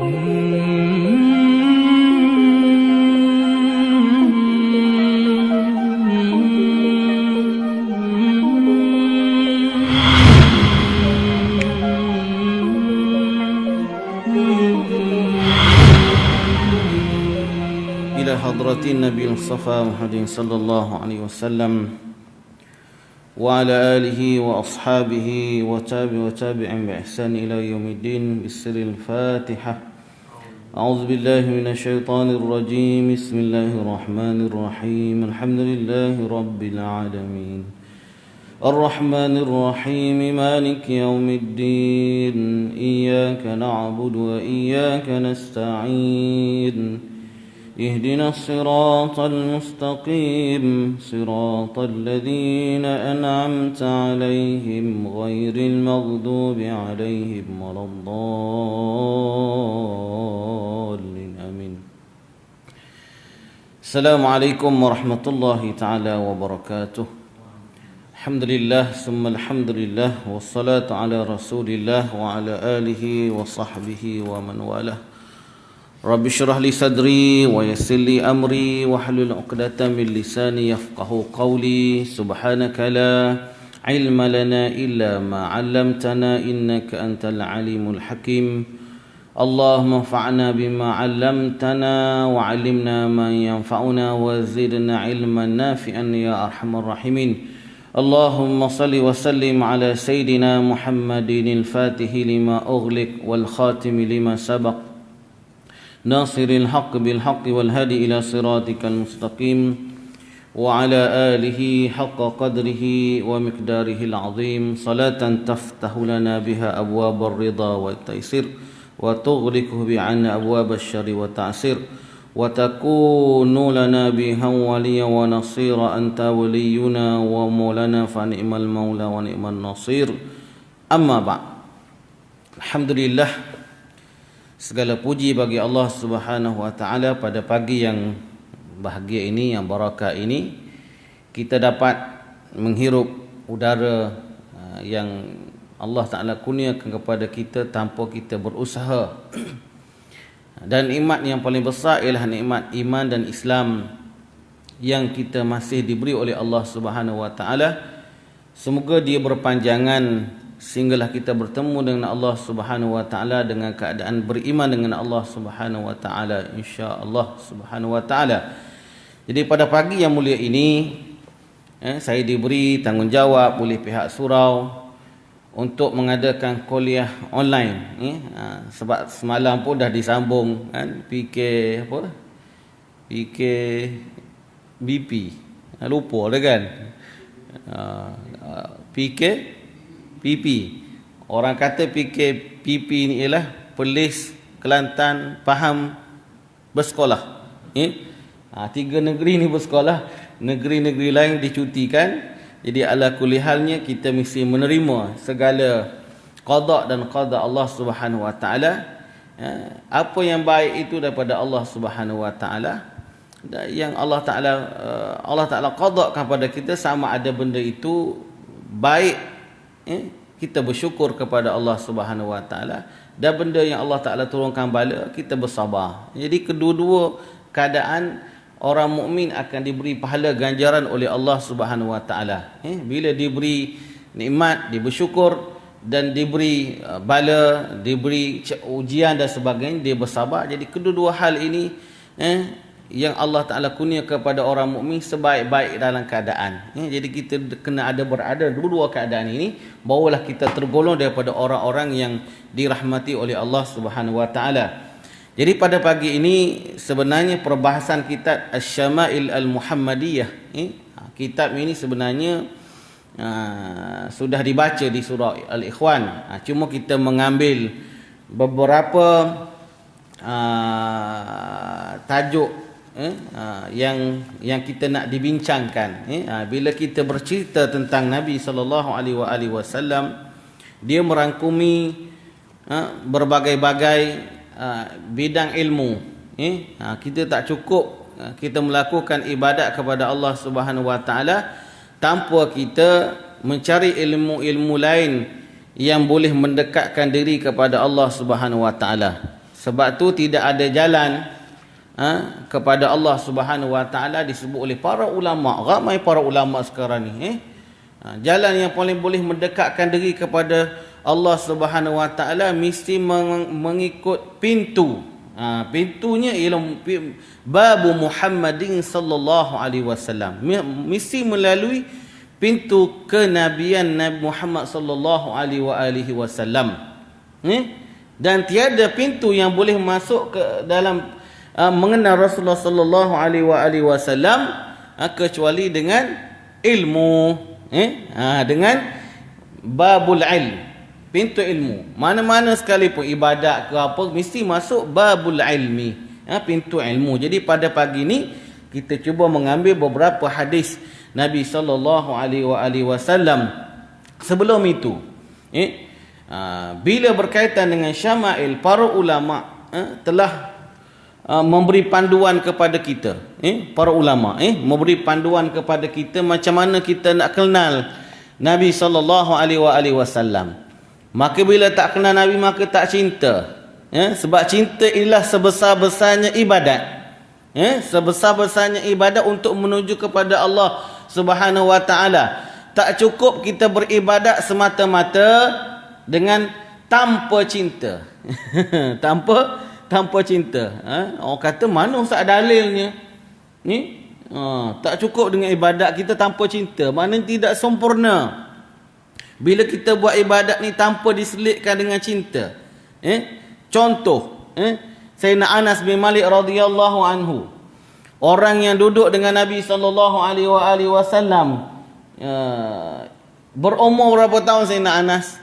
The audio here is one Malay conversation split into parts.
إلى حضرة النبي المصطفى محمد صلى الله عليه وسلم وعلى آله وأصحابه وتابعين بإحسان إلى يوم الدين بسر الفاتحة. أعوذ بالله من الشيطان الرجيم. بسم الله الرحمن الرحيم. الحمد لله رب العالمين الرحمن الرحيم مالك يوم الدين إياك نعبد وإياك نستعين اهدنا الصراط المستقيم صراط الذين أنعمت عليهم غير المغضوب عليهم ولا الضالين آمين. السلام عليكم ورحمة الله تعالى وبركاته. Alhamdulillah summa alhamdulillah wassalatu ala rasulillah wa ala alihi wa sahbihi wa man walah. Rabbi syrah li sadri wa yassir li amri wa hlul 'uqdatam min lisani yafqahu qawli. Subhanaka la ilma lana illa ma 'allamtana innaka antal alimul hakim. Allahumma fa'na bima 'allamtana wa 'allimna ma yanfa'una wa zidna ilman nafi'an ya arhamar rahimin. Allahumma salli wa sallim ala sayyidina Muhammadin al-Fatihi lima ughliq wal khatimi lima sabaq nasiril haqq bil haqq wal hadi ila siratikal mustaqim wa ala alihi haqqa qadrihi wa miqdarihi al-azim salatan taftahu lana biha abwabar ridha wa taysir wa tughliqu bi 'anna abwabasy syarri wa ta'sir wa takunu lana biha waliya wa nasira anta waliyuna wa maulana fa ni'mal maula wa ni'man nasir. Amma ba'd. Alhamdulillah, segala puji bagi Allah Subhanahu wa taala pada pagi yang bahagia ini, yang barakah ini, kita dapat menghirup udara yang Allah Taala kurniakan kepada kita tanpa kita berusaha. Dan nikmat yang paling besar ialah nikmat iman dan Islam yang kita masih diberi oleh Allah Subhanahu wa taala. Semoga dia berpanjangan sehinggalah kita bertemu dengan Allah Subhanahu wa taala dengan keadaan beriman dengan Allah Subhanahu wa taala, insya-Allah Subhanahu wa taala. Jadi pada pagi yang mulia ini saya diberi tanggungjawab oleh pihak surau untuk mengadakan kuliah online sebab semalam pun dah disambung kan PKBP lupa dah kan PKPP. Orang kata PKPP ni ialah Perlis Kelantan Pahang bersekolah. 3 negeri ni bersekolah, negeri-negeri lain dicutikan. Jadi ala kulli halnya kita mesti menerima segala qada dan qada Allah Subhanahu wa taala. Apa yang baik itu daripada Allah Subhanahu wa taala. Yang Allah Taala qadakan pada kita, sama ada benda itu baik, kita bersyukur kepada Allah Subhanahu wa taala, dan benda yang Allah Taala turunkan bala, kita bersabar. Jadi kedua-dua keadaan orang mukmin akan diberi pahala ganjaran oleh Allah Subhanahu wa taala. Bila diberi nikmat, dia bersyukur, dan diberi bala, diberi ujian dan sebagainya, dia bersabar. Jadi kedua-dua hal ini yang Allah Taala kurniakan kepada orang mukmin sebaik-baik dalam keadaan. Jadi kita kena berada dua-dua keadaan ini, barulah kita tergolong daripada orang-orang yang dirahmati oleh Allah Subhanahu wa taala. Jadi pada pagi ini sebenarnya perbahasan kitab Asy-Syama'il Al-Muhammadiyah. Kitab ini sebenarnya sudah dibaca di surah Al-Ikhwan. Cuma kita mengambil beberapa tajuk yang kita nak dibincangkan. Bila kita bercerita tentang Nabi sallallahu alaihi wasallam, dia merangkumi berbagai-bagai bidang ilmu. Kita tak cukup kita melakukan ibadat kepada Allah Subhanahu wa taala tanpa kita mencari ilmu-ilmu lain yang boleh mendekatkan diri kepada Allah Subhanahu wa taala. Sebab tu tidak ada jalan kepada Allah Subhanahu Wa Taala disebut oleh para ulama. Ramai para ulama sekarang ni. Jalan yang paling boleh mendekatkan diri kepada Allah Subhanahu Wa Taala mesti mengikut pintu. Pintunya ialah babu Muhammadin sallallahu alaihi wasallam. Mesti melalui pintu kenabian Nabi Muhammad sallallahu alaihi wasallam. Dan tiada pintu yang boleh masuk ke dalam mengenal Rasulullah sallallahu alaihi wasallam kecuali dengan ilmu, dengan babul ilm, pintu ilmu. Mana-mana sekalipun ibadat ke apa mesti masuk babul ilmi, pintu ilmu. Jadi pada pagi ni kita cuba mengambil beberapa hadis Nabi sallallahu alaihi wasallam. Sebelum itu, bila berkaitan dengan syama'il, para ulama telah memberi panduan kepada kita. Para ulama memberi panduan kepada kita macam mana kita nak kenal Nabi sallallahu alaihi wasallam. Maka bila tak kenal Nabi maka tak cinta. Sebab cinta ialah sebesar-besarnya ibadat. Sebesar-besarnya ibadat untuk menuju kepada Allah Subhanahu Wa Taala. Tak cukup kita beribadat semata-mata dengan tanpa cinta. tanpa cinta. Orang kata mana ustaz dalilnya? Tak cukup dengan ibadat kita tanpa cinta. Maknanya tidak sempurna. Bila kita buat ibadat ni tanpa diselitkan dengan cinta. Contoh, Sayyidina Anas bin Malik radhiyallahu anhu. Orang yang duduk dengan Nabi sallallahu alaihi wasallam. Berumur berapa tahun Sayyidina Anas?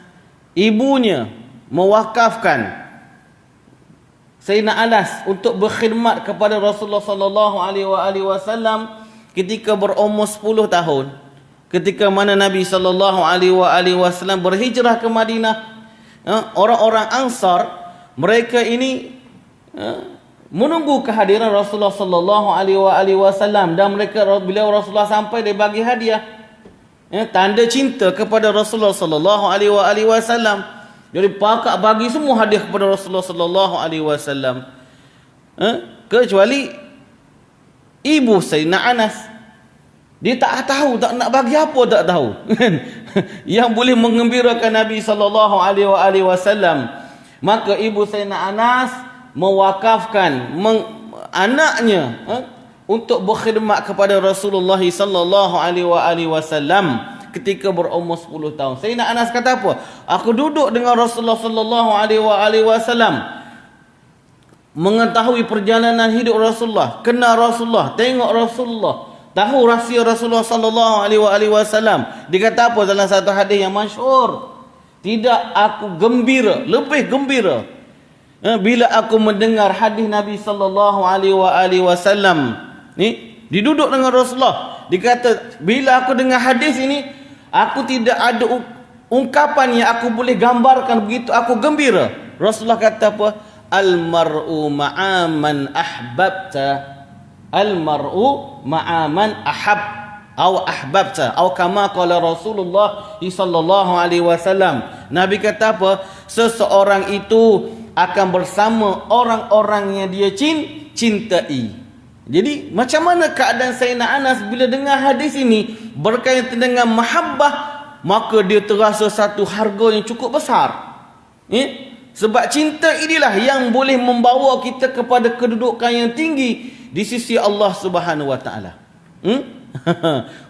Ibunya mewakafkan Sayyidina Anas untuk berkhidmat kepada Rasulullah sallallahu alaihi wasallam ketika berumur 10 tahun. Ketika mana Nabi sallallahu alaihi wasallam berhijrah ke Madinah, orang-orang Ansar mereka ini menunggu kehadiran Rasulullah sallallahu alaihi wasallam, dan mereka bila Rasulullah sampai dia bagi hadiah, tanda cinta kepada Rasulullah sallallahu alaihi wasallam. Jadi pakak bagi semua hadiah kepada Rasulullah sallallahu alaihi wasallam, kecuali ibu Sayyidina Anas. Dia tak tahu, tak nak bagi apa tak tahu. Yang boleh mengembirakan Nabi sallallahu alaihi wasallam. Maka ibu Sayyidina Anas mewakafkan anaknya untuk berkhidmat kepada Rasulullah sallallahu alaihi wasallam ketika berumur 10 tahun. Sayyidina Anas kata apa? Aku duduk dengan Rasulullah sallallahu alaihi wasallam, mengetahui perjalanan hidup Rasulullah, kenal Rasulullah, tengok Rasulullah, tahu rahsia Rasulullah sallallahu alaihi wasallam. Dia kata apa dalam satu hadis yang masyhur? Tidak aku gembira, lebih gembira bila aku mendengar hadis Nabi sallallahu alaihi wasallam. Ni diduduk dengan Rasulullah. Dia kata bila aku dengar hadis ini, aku tidak ada ungkapan yang aku boleh gambarkan, begitu aku gembira. Rasulullah kata apa? Al-mar'u ma'aman ahbabta. Al-mar'u ma'aman ahab atau ahbabta atau kama qala Rasulullah sallallahu alaihi wasallam. Nabi kata apa? Seseorang itu akan bersama orang-orang yang dia cintai. Jadi macam mana keadaan Sayyidina Anas bila dengar hadis ini berkaitan dengan mahabbah, maka dia terasa satu harga yang cukup besar. Sebab cinta inilah yang boleh membawa kita kepada kedudukan yang tinggi di sisi Allah Subhanahu Wa Taala.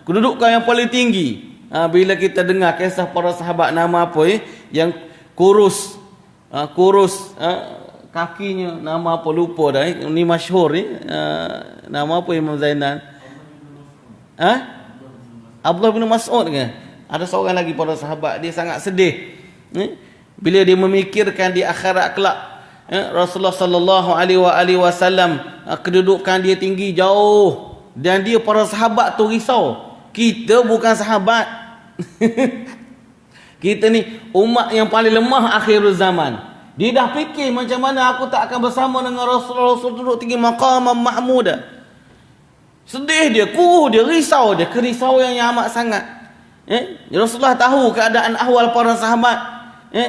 Kedudukan yang paling tinggi. Bila kita dengar kisah para sahabat, nama apa yang kurus, kakinya nama apa lupa dah. Ini masyhur nama apa Imam Zainal? Abdullah bin Mas'ud ke? Ada seorang lagi para sahabat, dia sangat sedih bila dia memikirkan di akhirat kelak. Rasulullah sallallahu alaihi wasallam kedudukan dia tinggi jauh, dan dia para sahabat tu risau. Kita bukan sahabat. Kita ni umat yang paling lemah akhir zaman. Dia dah fikir macam mana aku tak akan bersama dengan Rasulullah duduk tinggi maqam mahmuda. Sedih dia, kuruh dia, risau dia, kerisauan yang amat sangat. Rasulullah tahu keadaan ahwal para sahabat.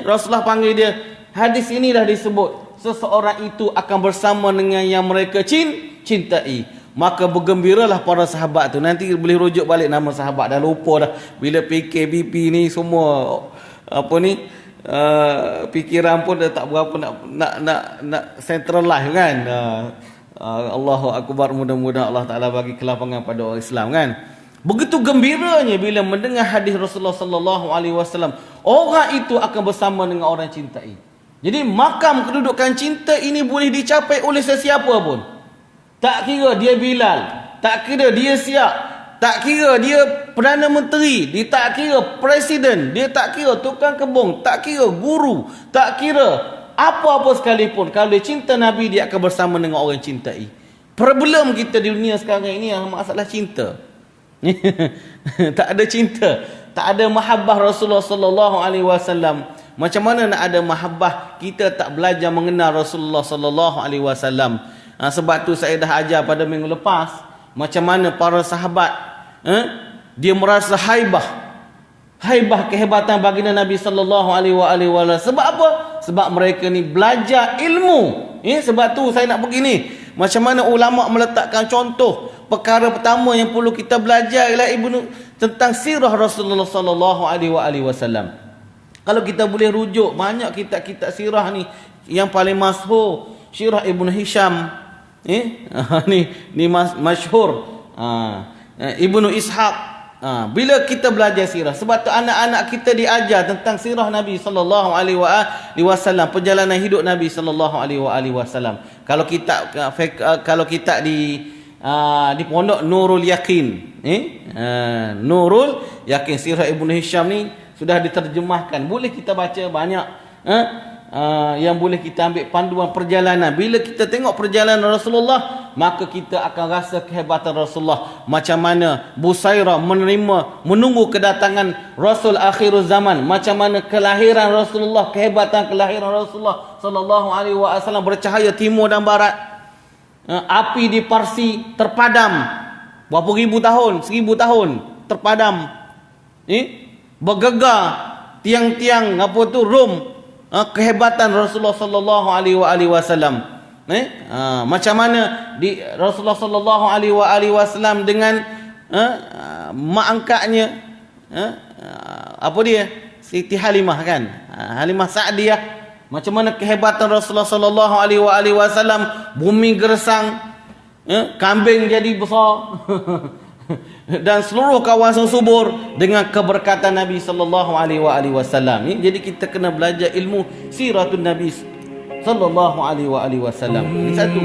Rasulullah panggil dia. Hadis ini dah disebut. seseorang itu akan bersama dengan yang mereka cintai. Maka bergembiralah para sahabat tu. Nanti boleh rujuk balik nama sahabat, dah lupa dah bila PKBP ni semua apa ni, fikiran pun dah tak berapa nak centralize kan. Allahu akbar, mudah-mudahan Allah Taala bagi kelapangan pada orang Islam kan. Begitu gembiranya bila mendengar hadis Rasulullah sallallahu alaihi wasallam, orang itu akan bersama dengan orang cintai. Jadi makam kedudukan cinta ini boleh dicapai oleh sesiapa pun. Tak kira dia Bilal, tak kira dia Siap, tak kira dia Perdana Menteri, dia tak kira presiden, dia tak kira tukang kebun, tak kira guru, tak kira apa-apa sekalipun. Kalau dia cinta Nabi, dia akan bersama dengan orang cintai. Problem kita di dunia sekarang ini masalah cinta. Tak ada cinta, tak ada mahabbah Rasulullah sallallahu alaihi wasallam. Macam mana nak ada mahabbah kita tak belajar mengenal Rasulullah sallallahu alaihi wasallam? Sebab tu saya dah ajar pada minggu lepas macam mana para sahabat dia merasa haibah kehebatan baginda Nabi sallallahu alaihi wasallam. Sebab apa? Sebab mereka ni belajar ilmu. Sebab tu saya nak begini. Macam mana ulama meletakkan contoh, perkara pertama yang perlu kita belajar ialah tentang sirah Rasulullah sallallahu alaihi wasallam. Kalau kita boleh rujuk banyak kitab-kitab sirah ni, yang paling masyhur Sirah Ibnu Hisham, ni masyhur. Ibnu Ishaq. Bila kita belajar sirah, sebab tu anak-anak kita diajar tentang sirah Nabi sallallahu alaihi wasallam, perjalanan hidup Nabi sallallahu alaihi wasallam. Kalau kita di pondok Nurul Yakin, Nurul Yakin, sirah Ibnu Hisham ni sudah diterjemahkan, boleh kita baca banyak. Yang boleh kita ambil panduan perjalanan. Bila kita tengok perjalanan Rasulullah, maka kita akan rasa kehebatan Rasulullah. Macam mana Busairah menunggu kedatangan Rasul akhirul zaman. Macam mana kelahiran Rasulullah, kehebatan kelahiran Rasulullah sallallahu alaihi wasallam, bercahaya timur dan barat. Api di Parsi terpadam berapa ribu tahun, 1000 tahun terpadam. Bergegar tiang-tiang Rom. Kehebatan Rasulullah sallallahu alaihi wasallam. Macam mana di Rasulullah sallallahu alaihi wasallam dengan mak angkatnya, apa dia, Siti Halimah kan, Halimah Sa'diyah. Macam mana kehebatan Rasulullah sallallahu alaihi wasallam, bumi gersang, kambing jadi besar dan seluruh kawasan subur dengan keberkatan Nabi sallallahu alaihi wasallam. Jadi kita kena belajar ilmu siratun Nabi sallallahu alaihi wasallam. Ini satu.